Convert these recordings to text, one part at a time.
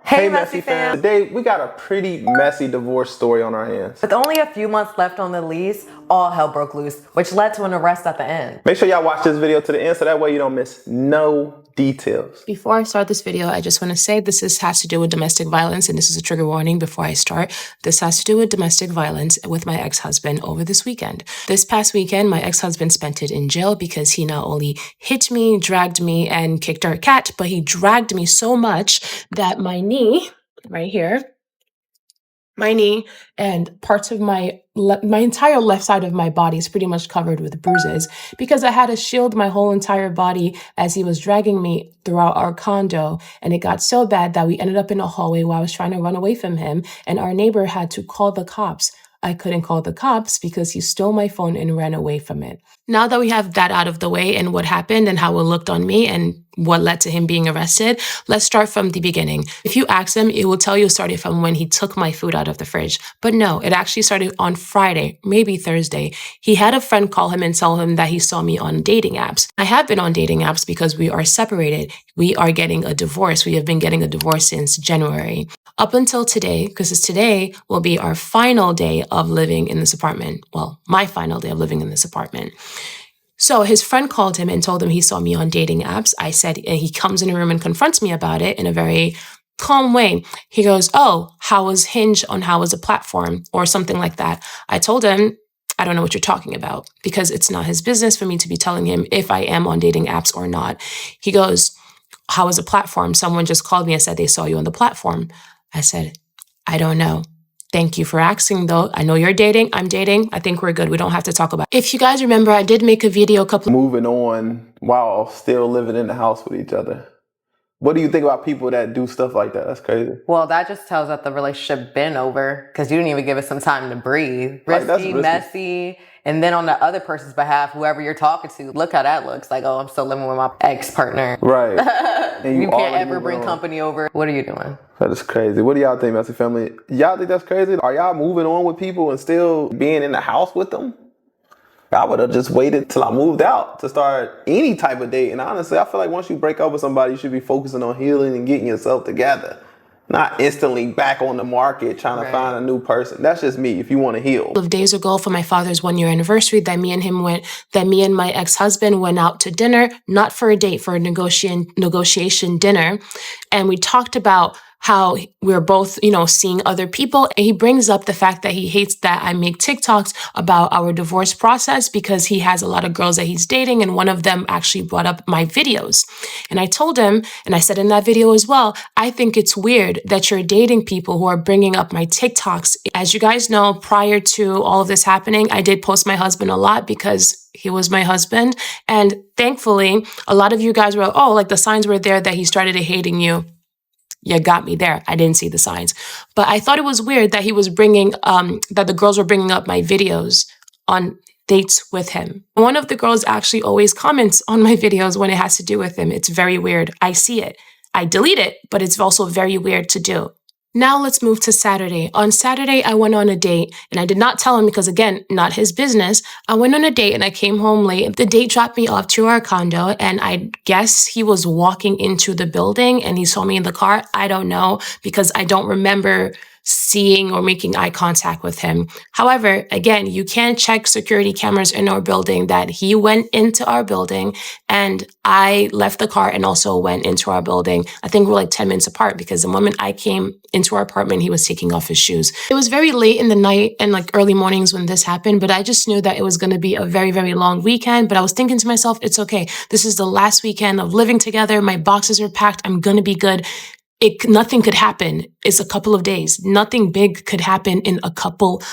Hey, Messy Fam! Today we got a pretty messy divorce story on our hands. With only a few months left on the lease, all hell broke loose, which led to an arrest at the end. Make sure y'all watch this video to the end so that way you don't miss no details. Before I start this video, I just want to say has to do with domestic violence, and this is a trigger warning before I start. This has to do with domestic violence with my ex-husband over this weekend. This past weekend, my ex-husband spent it in jail because he not only hit me, dragged me, and kicked our cat, but he dragged me so much that my knee, right here, my knee and parts of my entire left side of my body is pretty much covered with bruises because I had to shield my whole entire body as he was dragging me throughout our condo. And it got so bad that we ended up in a hallway while I was trying to run away from him. And our neighbor had to call the cops. I couldn't call the cops because he stole my phone and ran away from it. Now that we have that out of the way and what happened and how it looked on me and what led to him being arrested, let's start from the beginning. If you ask him, it will tell you it started from when he took my food out of the fridge. But no, it actually started on Friday, maybe Thursday. He had a friend call him and tell him that he saw me on dating apps. I have been on dating apps because we are separated. We are getting a divorce. We have been getting a divorce since January. Up until today, because today will be our final day of living in this apartment. Well, my final day of living in this apartment. So his friend called him and told him he saw me on dating apps. I said, and he comes in a room and confronts me about it in a very calm way. He goes, "Oh, how was Hinge on how was a platform?" or something like that. I told him, I don't know what you're talking about because it's not his business for me to be telling him if I am on dating apps or not. He goes, "How is a platform? Someone just called me and said they saw you on the platform." I said, "I don't know. Thank you for asking though. I know you're dating. I'm dating. I think we're good. We don't have to talk about it." If you guys remember, I did make a video Moving on while still living in the house with each other. What do you think about people that do stuff like that? That's crazy. Well, that just tells that the relationship been over because you didn't even give it some time to breathe. Like, that's Risky, risky. messy. And then on the other person's behalf, whoever you're talking to, look how that looks. Like, oh, I'm still living with my ex-partner. Right. And You can't ever moving bring on. company over. What are you doing? That is crazy. What do y'all think, Messy Family? Y'all think that's crazy? Are y'all moving on with people and still being in the house with them? I would have just waited till I moved out to start any type of date. And honestly, I feel like once you break up with somebody, you should be focusing on healing and getting yourself together. Not instantly back on the market trying to find a new person. That's just me if you want to heal. of days ago for my father's 1-year anniversary that me and my ex-husband went out to dinner, not for a date, for a negotiation dinner. And we talked about how we're both, seeing other people. And he brings up the fact that he hates that I make TikToks about our divorce process because he has a lot of girls that he's dating. And one of them actually brought up my videos. And I told him, and I said in that video as well, I think it's weird that you're dating people who are bringing up my TikToks. As you guys know, prior to all of this happening, I did post my husband a lot because he was my husband. And thankfully, a lot of you guys were, oh, like the signs were there that he started hating you. You got me there. I didn't see the signs. But I thought it was weird that he was that the girls were bringing up my videos on dates with him. One of the girls actually always comments on my videos when it has to do with him. It's very weird. I see it. I delete it, but it's also very weird to do. Now let's move to Saturday. On Saturday, I went on a date and I did not tell him because, again, not his business. I went on a date and I came home late. The date dropped me off to our condo and I guess he was walking into the building and he saw me in the car. I don't know because I don't remember seeing or making eye contact with him. However, again, you can check security cameras in our building that he went into our building and I left the car and also went into our building. I think we're like 10 minutes apart because the moment I came into our apartment, he was taking off his shoes. It was very late in the night and like early mornings when this happened, but I just knew that it was going to be a very, very long weekend. But I was thinking to myself, it's okay. This is the last weekend of living together. My boxes are packed. I'm going to be good. Nothing could happen. It's a couple of days. Nothing big could happen in a couple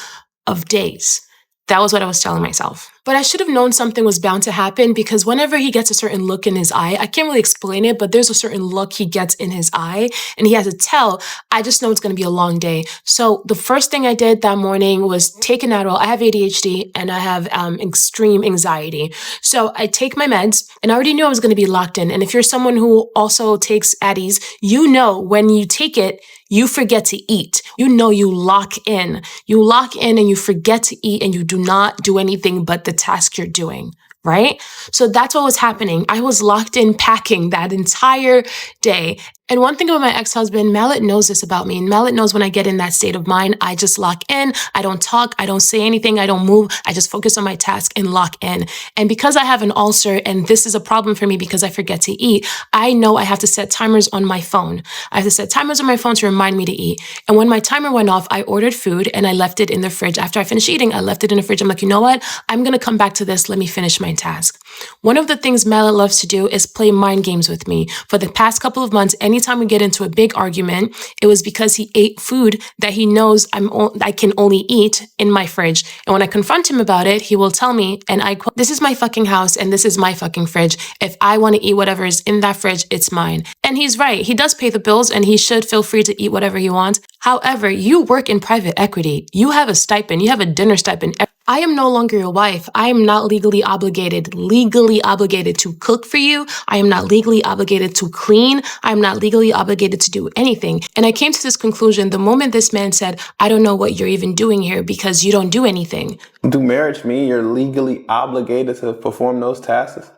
of days. That was what I was telling myself. But I should have known something was bound to happen because whenever he gets a certain look in his eye, I can't really explain it, but there's a certain look he gets in his eye and he has to tell. I just know it's going to be a long day. So the first thing I did that morning was take an Adderall. I have ADHD and I have extreme anxiety. So I take my meds and I already knew I was going to be locked in. And if you're someone who also takes Addies, you know when you take it, you forget to eat. You lock in. You lock in and you forget to eat and you do not do anything but the task you're doing, right? So that's what was happening. I was locked in packing that entire day. And one thing about my ex-husband, Mallet knows this about me. And Mallet knows when I get in that state of mind, I just lock in. I don't talk. I don't say anything. I don't move. I just focus on my task and lock in. And because I have an ulcer, and this is a problem for me because I forget to eat, I know I have to set timers on my phone. I have to set timers on my phone to remind me to eat. And when my timer went off, I ordered food and I left it in the fridge. After I finished eating, I left it in the fridge. I'm like, you know what? I'm going to come back to this. Let me finish my task. One of the things Mallet loves to do is play mind games with me. For the past couple of months, anytime we get into a big argument, it was because he ate food that he knows I can only eat in my fridge. And when I confront him about it, he will tell me, and I quote, "This is my fucking house and this is my fucking fridge. If I want to eat whatever is in that fridge, it's mine." And he's right. He does pay the bills and he should feel free to eat whatever he wants. However, you work in private equity. You have a stipend. You have a dinner stipend. I am no longer your wife. I am not legally obligated to cook for you. I am not legally obligated to clean. I am not legally obligated to do anything. And I came to this conclusion the moment this man said, "I don't know what you're even doing here because you don't do anything." Do marriage mean you're legally obligated to perform those tasks?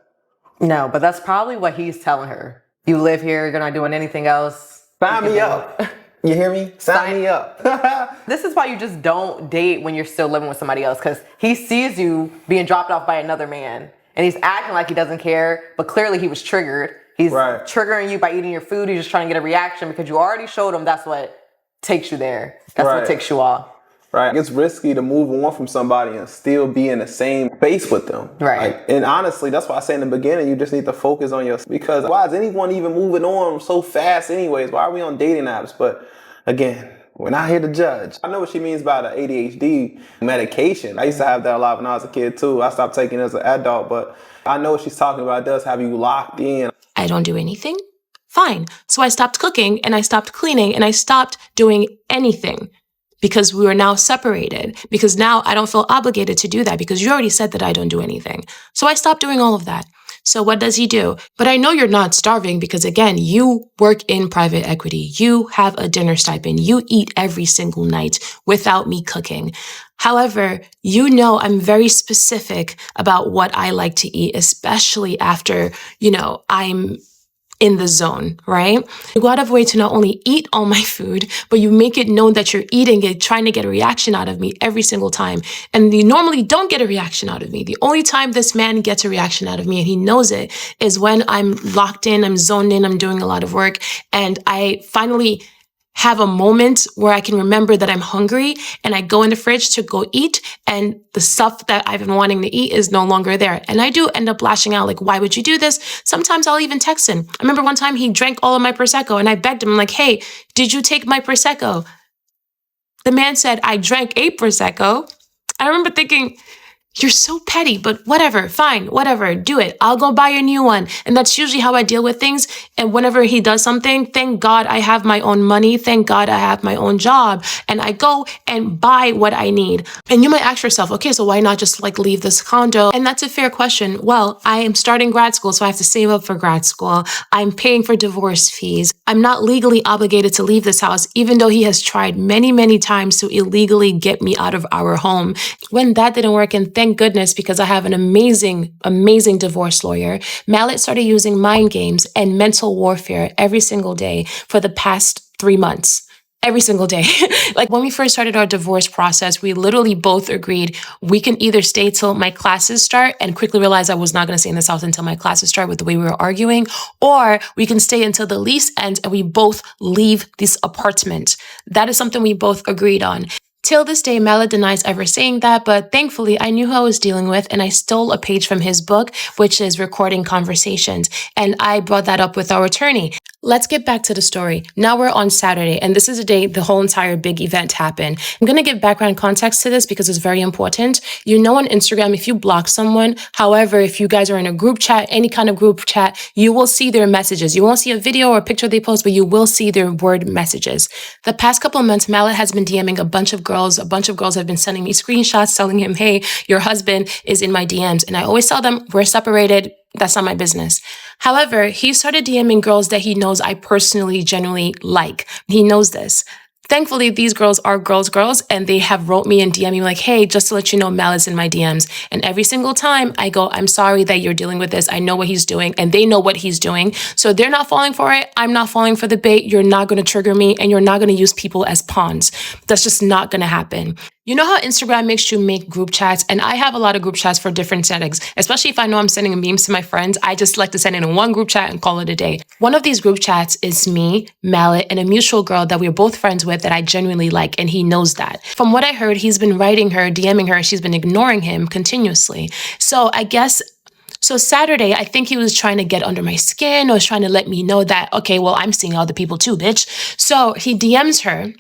No, but that's probably what he's telling her. You live here, you're not doing anything else. Sign me up. You hear me? Sign me up. This is why you just don't date when you're still living with somebody else, because he sees you being dropped off by another man and he's acting like he doesn't care, but clearly he was triggered. He's triggering you by eating your food. He's just trying to get a reaction because you already showed him that's what takes you there. That's what takes you off. Right. It's risky to move on from somebody and still be in the same space with them. Right. And honestly, that's why I say in the beginning, you just need to focus on yourself. Because why is anyone even moving on so fast anyways? Why are we on dating apps? But again, we're not here to judge. I know what she means by the ADHD medication. I used to have that a lot when I was a kid too. I stopped taking it as an adult, but I know what she's talking about. It does have you locked in. I don't do anything? Fine. So I stopped cooking and I stopped cleaning and I stopped doing anything. Because we are now separated, because now I don't feel obligated to do that because you already said that I don't do anything. So I stopped doing all of that. So what does he do? But I know you're not starving because again, you work in private equity. You have a dinner stipend. You eat every single night without me cooking. However, you know I'm very specific about what I like to eat, especially after, I'm in the zone, right? You go out of way to not only eat all my food, but you make it known that you're eating it, trying to get a reaction out of me every single time. And you normally don't get a reaction out of me. The only time this man gets a reaction out of me, and he knows it, is when I'm locked in, I'm zoned in, I'm doing a lot of work, and I finally have a moment where I can remember that I'm hungry and I go in the fridge to go eat and the stuff that I've been wanting to eat is no longer there. And I do end up lashing out like, why would you do this? Sometimes I'll even text him. I remember one time he drank all of my Prosecco and I begged him, I'm like, hey, did you take my Prosecco? The man said, I drank a Prosecco. I remember thinking, you're so petty, but whatever, fine, whatever, do it. I'll go buy a new one. And that's usually how I deal with things. And whenever he does something, thank God I have my own money. Thank God I have my own job. And I go and buy what I need. And you might ask yourself, okay, so why not just leave this condo? And that's a fair question. Well, I am starting grad school, so I have to save up for grad school. I'm paying for divorce fees. I'm not legally obligated to leave this house, even though he has tried many, many times to illegally get me out of our home. When that didn't work, and thank goodness, because I have an amazing, amazing divorce lawyer, Mallet started using mind games and mental warfare every single day for the past 3 months. Every single day. When we first started our divorce process, we literally both agreed we can either stay till my classes start and quickly realize I was not going to stay in this house until my classes start with the way we were arguing, or we can stay until the lease ends and we both leave this apartment. That is something we both agreed on. Till this day, Mallet denies ever saying that, but thankfully I knew who I was dealing with and I stole a page from his book, which is Recording Conversations, and I brought that up with our attorney. Let's get back to the story. Now we're on Saturday, and this is the day the whole entire big event happened. I'm going to give background context to this because it's very important. You know, on Instagram, if you block someone, however, if you guys are in a group chat, any kind of group chat, you will see their messages. You won't see a video or a picture they post, but you will see their word messages. The past couple of months, Mallet has been DMing a bunch of girls. A bunch of girls have been sending me screenshots telling him, hey, your husband is in my DMs. And I always tell them, we're separated. That's not my business. However, he started DMing girls that he knows I personally, genuinely like. He knows this. Thankfully, these girls are girls, and they have wrote me and DM me like, hey, just to let you know, Mal is in my DMs. And every single time I go, I'm sorry that you're dealing with this. I know what he's doing, and they know what he's doing. So they're not falling for it. I'm not falling for the bait. You're not going to trigger me, and you're not going to use people as pawns. That's just not going to happen. You know how Instagram makes you make group chats? And I have a lot of group chats for different settings, especially if I know I'm sending memes to my friends. I just like to send it in one group chat and call it a day. One of these group chats is me, Mallet, and a mutual girl that we're both friends with that I genuinely like, and he knows that. From what I heard, he's been writing her, DMing her, she's been ignoring him continuously. So Saturday, I think he was trying to get under my skin or was trying to let me know that, okay, well, I'm seeing other people too, bitch. So he DMs her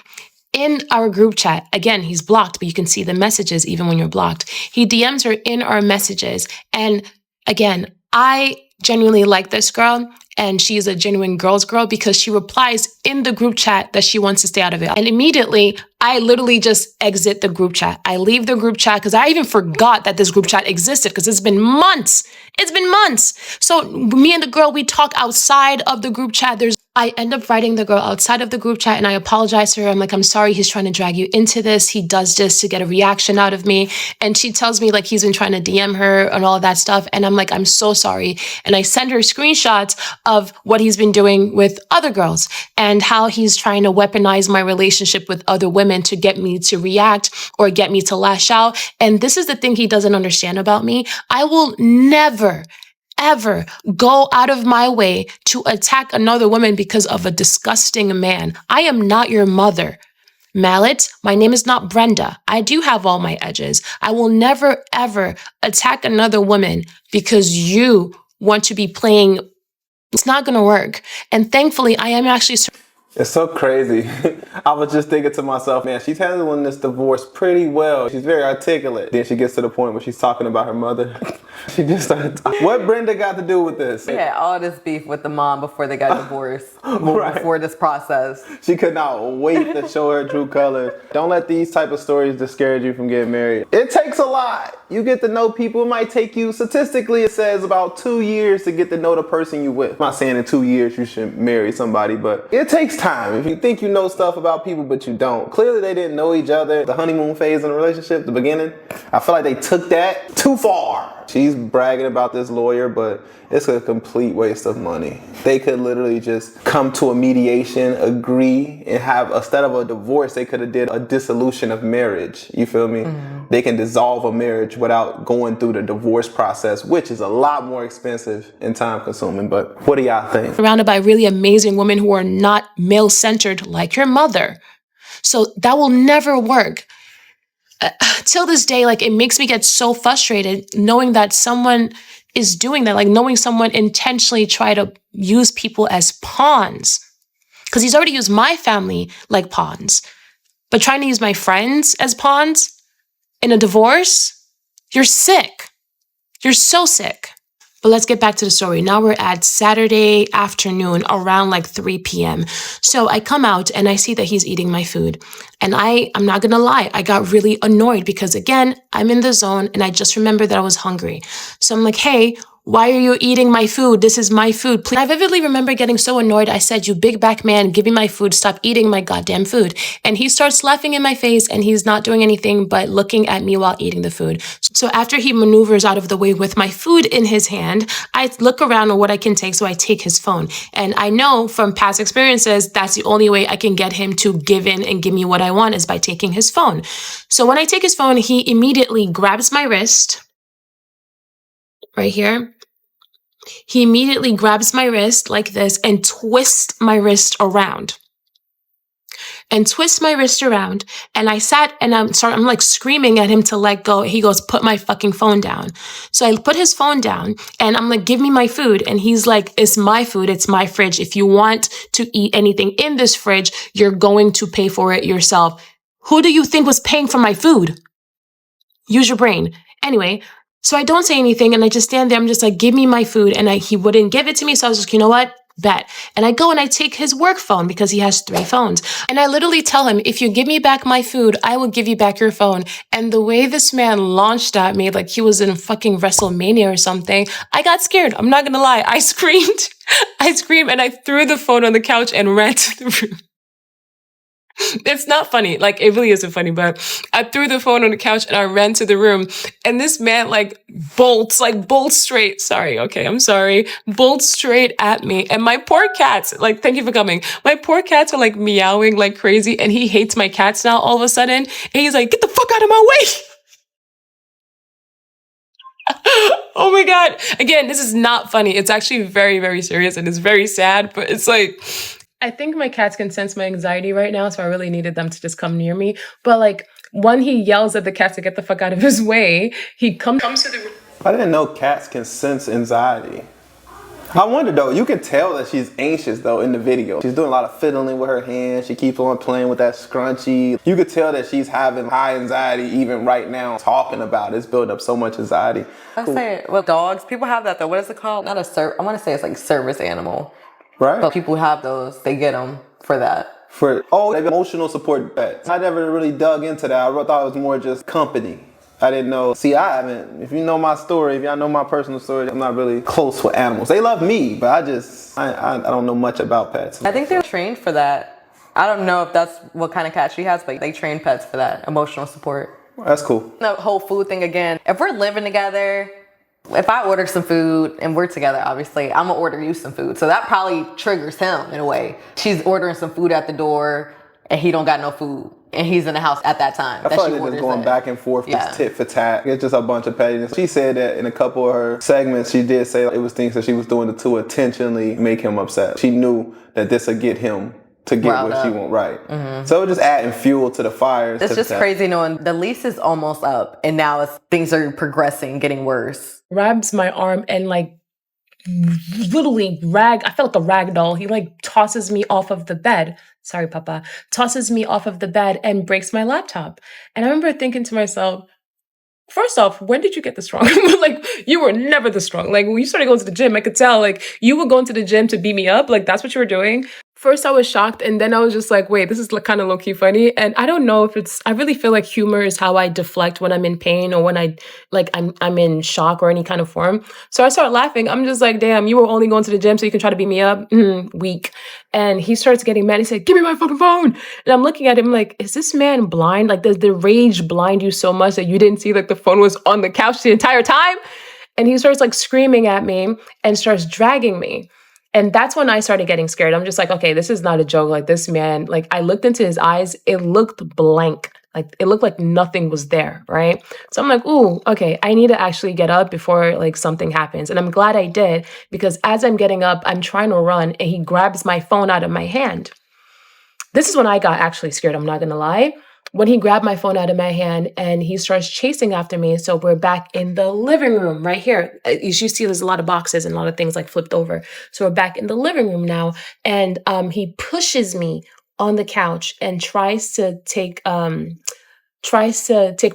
in our group chat. Again, he's blocked, but you can see the messages even when you're blocked. He DMs her in our messages. And again, I genuinely like this girl, and she's a genuine girl's girl because she replies in the group chat that she wants to stay out of it. And immediately, I literally just exit the group chat. I leave the group chat because I even forgot that this group chat existed because it's been months. It's been months. So me and the girl, we talk outside of the group chat. I end up writing the girl outside of the group chat, and I apologize to her. I'm like, I'm sorry, he's trying to drag you into this. He does this to get a reaction out of me. And she tells me like he's been trying to DM her and all of that stuff. And I'm like, I'm so sorry. And I send her screenshots of what he's been doing with other girls and how he's trying to weaponize my relationship with other women to get me to react or get me to lash out. And this is the thing he doesn't understand about me. I will never ever go out of my way to attack another woman because of a disgusting man. I am not your mother. Mallet, my name is not Brenda. I do have all my edges. I will never, ever attack another woman because you want to be playing. It's not going to work. And thankfully, I am actually... It's so crazy. I was just thinking to myself, man, she's handling this divorce pretty well. She's very articulate. Then she gets to the point where she's talking about her mother. She just started talking. What Brenda got to do with this? We had all this beef with the mom before they got divorced. Right. Before this process. She could not wait to show her true colors. Don't let these type of stories discourage you from getting married. It takes a lot. You get to know people. It might take you, statistically, it says about 2 years to get to know the person you with. I'm not saying in 2 years you should marry somebody, but it takes time. If you think you know stuff about people, but you don't. Clearly, they didn't know each other. The honeymoon phase in the relationship, the beginning, I feel like they took that too far. She's bragging about this lawyer, but it's a complete waste of money. They could literally just come to a mediation, agree, and have, instead of a divorce, they could have did a dissolution of marriage. You feel me? Mm-hmm. They can dissolve a marriage without going through the divorce process, which is a lot more expensive and time consuming. But what do y'all think? Surrounded by really amazing women who are not male-centered like your mother. So that will never work. Till this day, like, it makes me get so frustrated knowing that someone is doing that, like knowing someone intentionally try to use people as pawns. Because he's already used my family like pawns. But trying to use my friends as pawns in a divorce, you're sick. You're so sick. But let's get back to the story. Now we're at Saturday afternoon around like 3 p.m. So I come out and I see that he's eating my food. And I'm not going to lie, I got really annoyed because, again, I'm in the zone and I just remembered that I was hungry. So I'm like, hey, why are you eating my food? This is my food. Please. I vividly remember getting so annoyed. I said, you big back man, give me my food. Stop eating my goddamn food. And he starts laughing in my face and he's not doing anything but looking at me while eating the food. So after he maneuvers out of the way with my food in his hand, I look around on what I can take. So I take his phone. And I know from past experiences, that's the only way I can get him to give in and give me what I want is by taking his phone. So when I take his phone, he immediately grabs my wrist right here. He immediately grabs my wrist like this and twists my wrist around. And twists my wrist around. And I sat and I'm like screaming at him to let go. He goes, put my fucking phone down. So I put his phone down and I'm like, give me my food. And he's like, it's my food. It's my fridge. If you want to eat anything in this fridge, you're going to pay for it yourself. Who do you think was paying for my food? Use your brain. Anyway, so I don't say anything and I just stand there. I'm just like, give me my food. And he wouldn't give it to me. So I was just, you know what? Bet. And I go and I take his work phone because he has 3 phones. And I literally tell him, if you give me back my food, I will give you back your phone. And the way this man launched at me, like he was in fucking WrestleMania or something, I got scared. I'm not going to lie. I screamed. I screamed and I threw the phone on the couch and ran to the room. It's not funny. Like, it really isn't funny, but I threw the phone on the couch and I ran to the room. And this man, like, bolts straight. Sorry. Okay. I'm sorry. Bolts straight at me. And my poor cats, like, thank you for coming. My poor cats are like meowing like crazy. And he hates my cats now all of a sudden. And he's like, get the fuck out of my way. Oh my God. Again, this is not funny. It's actually very, very serious and it's very sad, but it's like, I think my cats can sense my anxiety right now, so I really needed them to just come near me. But like, when he yells at the cats to get the fuck out of his way, he comes to the room. I didn't know cats can sense anxiety. I wonder though, you can tell that she's anxious though in the video. She's doing a lot of fiddling with her hands. She keeps on playing with that scrunchie. You could tell that she's having high anxiety even right now talking about it. It's building up so much anxiety. I say with dogs, people have that though. What is it called? Not a I want to say it's like service animal. Right. But people have those. They get them for that. They have emotional support pets. I never really dug into that. I thought it was more just company. I didn't know. See, I haven't. If you know my story, if y'all know my personal story, I'm not really close with animals. They love me, but I don't know much about pets. I think they're trained for that. I don't know if that's what kind of cat she has, but they train pets for that emotional support. That's cool. The whole food thing again. If we're living together, if I order some food and we're together, obviously, I'm gonna order you some food. So that probably triggers him in a way. She's ordering some food at the door and he don't got no food. And he's in the house at that time. I feel like they're just going back and forth, just tit for tat. It's just a bunch of pettiness. She said that in a couple of her segments, she did say it was things that she was doing to intentionally make him upset. She knew that this would get him to get what she want right. Mm-hmm. So just adding fuel to the fires. It's just crazy knowing the lease is almost up and now things are progressing, getting worse. Grabs my arm and like literally I felt like a rag doll. He like tosses me off of the bed. Sorry, Papa. Tosses me off of the bed and breaks my laptop. And I remember thinking to myself, first off, when did you get this strong? Like, you were never this strong. Like, when you started going to the gym, I could tell, like, you were going to the gym to beat me up. Like, that's what you were doing. First, I was shocked. And then I was just like, wait, this is kind of low-key funny. And I don't know if I really feel like humor is how I deflect when I'm in pain or when I'm in shock or any kind of form. So I start laughing. I'm just like, damn, you were only going to the gym so you can try to beat me up? Weak. And he starts getting mad. He said, give me my fucking phone. And I'm looking at him like, is this man blind? Like, does the rage blind you so much that you didn't see like the phone was on the couch the entire time? And he starts like screaming at me and starts dragging me. And that's when I started getting scared. I'm just like, okay, this is not a joke. Like, this man, like, I looked into his eyes. It looked blank. Like, it looked like nothing was there, right? So I'm like, ooh, okay, I need to actually get up before like something happens. And I'm glad I did, because as I'm getting up, I'm trying to run and he grabs my phone out of my hand. This is when I got actually scared. I'm not going to lie. When he grabbed my phone out of my hand and he starts chasing after me. So we're back in the living room right here. As you see, there's a lot of boxes and a lot of things like flipped over. So we're back in the living room now. And he pushes me on the couch and tries to take my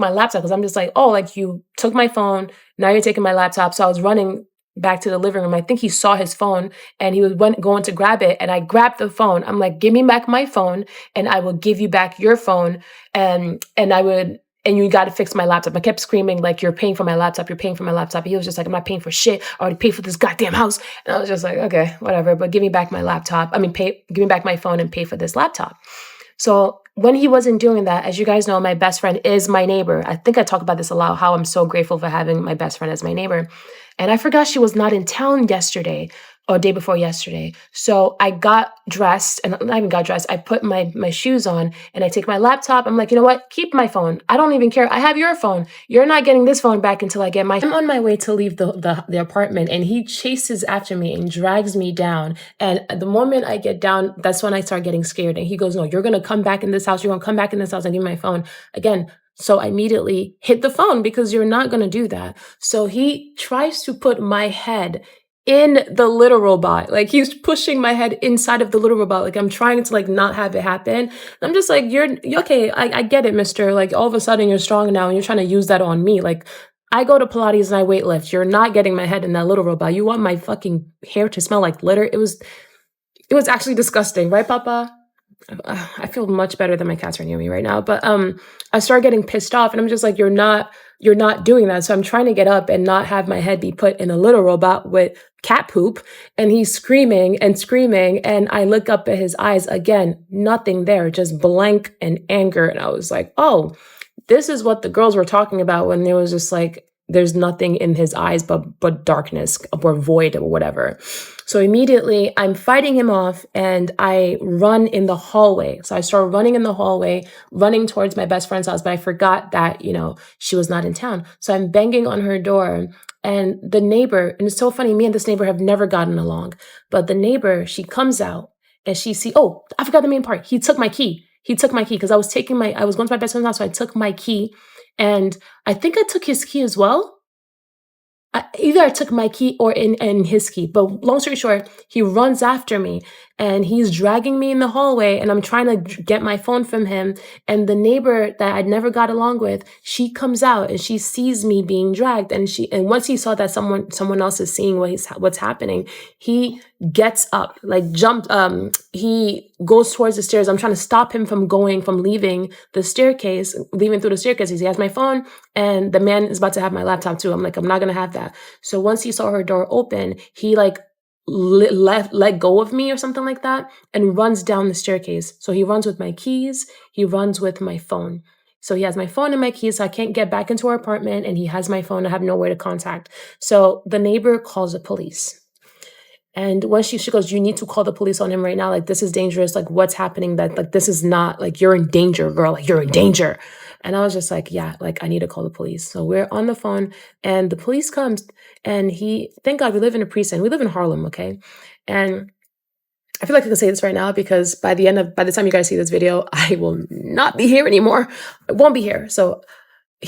laptop, because I'm just like, oh, like, you took my phone. Now you're taking my laptop. So I was running back to the living room. I think he saw his phone and he was going to grab it. And I grabbed the phone. I'm like, give me back my phone and I will give you back your phone. And you got to fix my laptop. I kept screaming, like, you're paying for my laptop. You're paying for my laptop. He was just like, I'm not paying for shit. I already paid for this goddamn house. And I was just like, okay, whatever. But give me back my laptop. Give me back my phone and pay for this laptop. So when he wasn't doing that, as you guys know, my best friend is my neighbor. I think I talk about this a lot, how I'm so grateful for having my best friend as my neighbor. And I forgot she was not in town yesterday or day before yesterday. So I got dressed, and not even got dressed. I put my shoes on and I take my laptop. I'm like, you know what? Keep my phone. I don't even care. I have your phone. You're not getting this phone back until I get I'm on my way to leave the apartment, and he chases after me and drags me down. And the moment I get down, that's when I start getting scared. And he goes, no, you're going to come back in this house. You're going to come back in this house and give me my phone again. So I immediately hit the phone, because you're not going to do that. So he tries to put my head in the little robot. Like, he's pushing my head inside of the little robot. Like, I'm trying to like not have it happen. I'm just like, you're okay. I get it, mister. Like, all of a sudden you're strong now and you're trying to use that on me. Like, I go to Pilates and I weight lift. You're not getting my head in that little robot. You want my fucking hair to smell like litter? It was actually disgusting. Right, Papa? I feel much better than my cats are near me right now. But I start getting pissed off and I'm just like, you're not you're not doing that. So I'm trying to get up and not have my head be put in a little robot with cat poop. And he's screaming and screaming. And I look up at his eyes again, nothing there, just blank and anger. And I was like, oh, this is what the girls were talking about when there was just like, there's nothing in his eyes but darkness or void or whatever. So immediately I'm fighting him off and I run in the hallway. So I start running in the hallway, running towards my best friend's house, but I forgot that, she was not in town. So I'm banging on her door and the neighbor, and it's so funny, me and this neighbor have never gotten along, but the neighbor, she comes out and oh, I forgot the main part. He took my key. Because I was going to my best friend's house. So I took my key and I think I took his key as well. Either I took my key or in his key. But long story short, he runs after me and he's dragging me in the hallway and I'm trying to get my phone from him. And the neighbor that I'd never got along with, she comes out and she sees me being dragged. And once he saw that someone else is seeing what's happening, he gets up, he goes towards the stairs. I'm trying to stop him from leaving through the staircase. He has my phone and the man is about to have my laptop too. I'm like, I'm not going to have that. So once he saw her door open, he let go of me or something like that and runs down the staircase. So he runs with my keys. He runs with my phone. So he has my phone and my keys. So I can't get back into our apartment and he has my phone. I have nowhere to contact. So the neighbor calls the police. And when she goes, you need to call the police on him right now. Like, this is dangerous. Like, what's happening? This is not, you're in danger, girl. Like, you're in danger. And I was just like, yeah, I need to call the police. So we're on the phone and the police comes and thank God we live in a precinct. We live in Harlem, okay? And I feel like I can say this right now because by the time you guys see this video, I will not be here anymore. I won't be here. So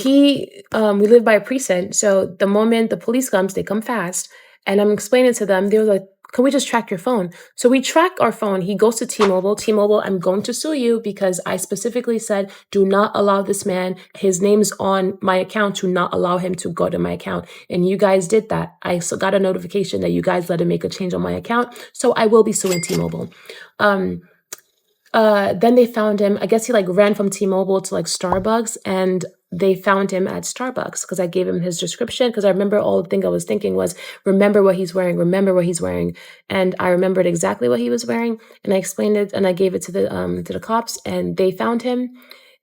we live by a precinct. So the moment the police comes, they come fast. And I'm explaining to them, they were like, can we just track your phone? So we track our phone. He goes to T-Mobile. T-Mobile, I'm going to sue you because I specifically said, do not allow this man, his name's on my account, to not allow him to go to my account. And you guys did that. I got a notification that you guys let him make a change on my account. So I will be suing T-Mobile. Then they found him. I guess he ran from T-Mobile to Starbucks, and they found him at Starbucks because I gave him his description. Because I remember all the thing I was thinking was, remember what he's wearing, and I remembered exactly what he was wearing, and I explained it, and I gave it to the cops, and they found him,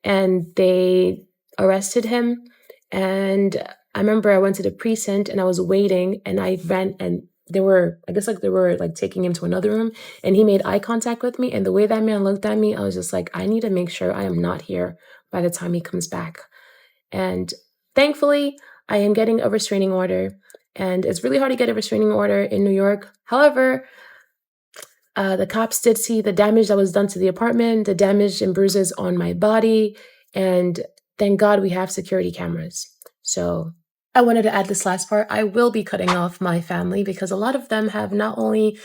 and they arrested him, and I remember I went to the precinct and I was waiting, and I ran and. They were taking him to another room and he made eye contact with me. And the way that man looked at me, I was just like, I need to make sure I am not here by the time he comes back. And thankfully, I am getting a restraining order. And it's really hard to get a restraining order in New York. However, the cops did see the damage that was done to the apartment, the damage and bruises on my body. And thank God we have security cameras. So I wanted to add this last part. I will be cutting off my family because a lot of them have not only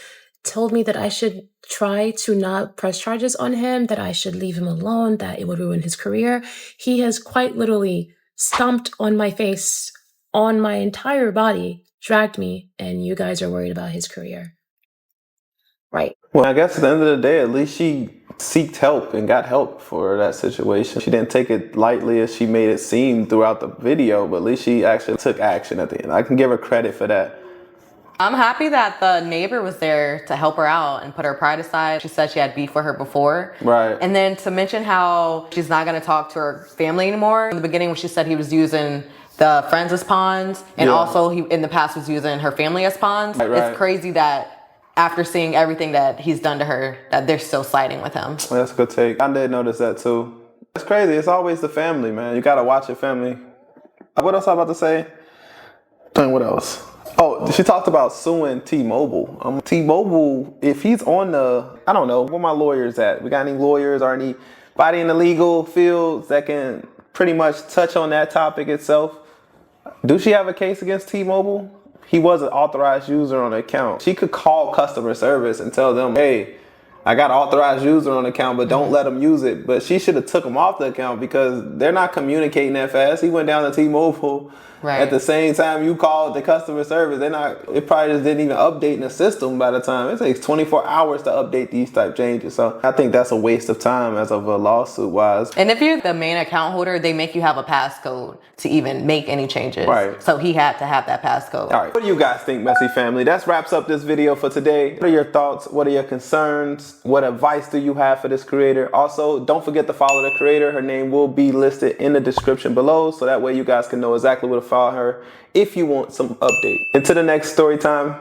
told me that I should try to not press charges on him, that I should leave him alone, that it would ruin his career. He has quite literally stomped on my face, on my entire body, dragged me, and you guys are worried about his career. Right. Well, I guess at the end of the day, at least she seeked help and got help for that situation. She didn't take it lightly as she made it seem throughout the video, but at least she actually took action at the end. I can give her credit for that. I'm happy that the neighbor was there to help her out and put her pride aside. She said she had beef with her before. Right. And then to mention how she's not going to talk to her family anymore. In the beginning when she said he was using the friends as pawns and also he in the past was using her family as pawns. Right. It's crazy that after seeing everything that he's done to her, that they're still siding with him. Well, that's a good take. I did notice that too. It's crazy. It's always the family, man. You got to watch your family. What else I about to say? And what else? Oh, she talked about suing T-Mobile. T-Mobile, if he's on I don't know, where my lawyers at? We got any lawyers or anybody in the legal fields that can pretty much touch on that topic itself? Do she have a case against T-Mobile? He was an authorized user on the account. She could call customer service and tell them, hey, I got an authorized user on the account, but don't let them use it. But she should have took him off the account because they're not communicating that fast. He went down to T-Mobile. Right. At the same time you called the customer service, it probably just didn't even update in the system by the time. It takes 24 hours to update these type changes. So I think that's a waste of time as of a lawsuit wise. And if you're the main account holder, they make you have a passcode to even make any changes. Right. So he had to have that passcode. All right. What do you guys think, Messy Family? That wraps up this video for today. What are your thoughts? What are your concerns? What advice do you have for this creator? Also, don't forget to follow the creator. Her name will be listed in the description below. So that way you guys can know exactly where to follow her if you want some update. Until the next story time,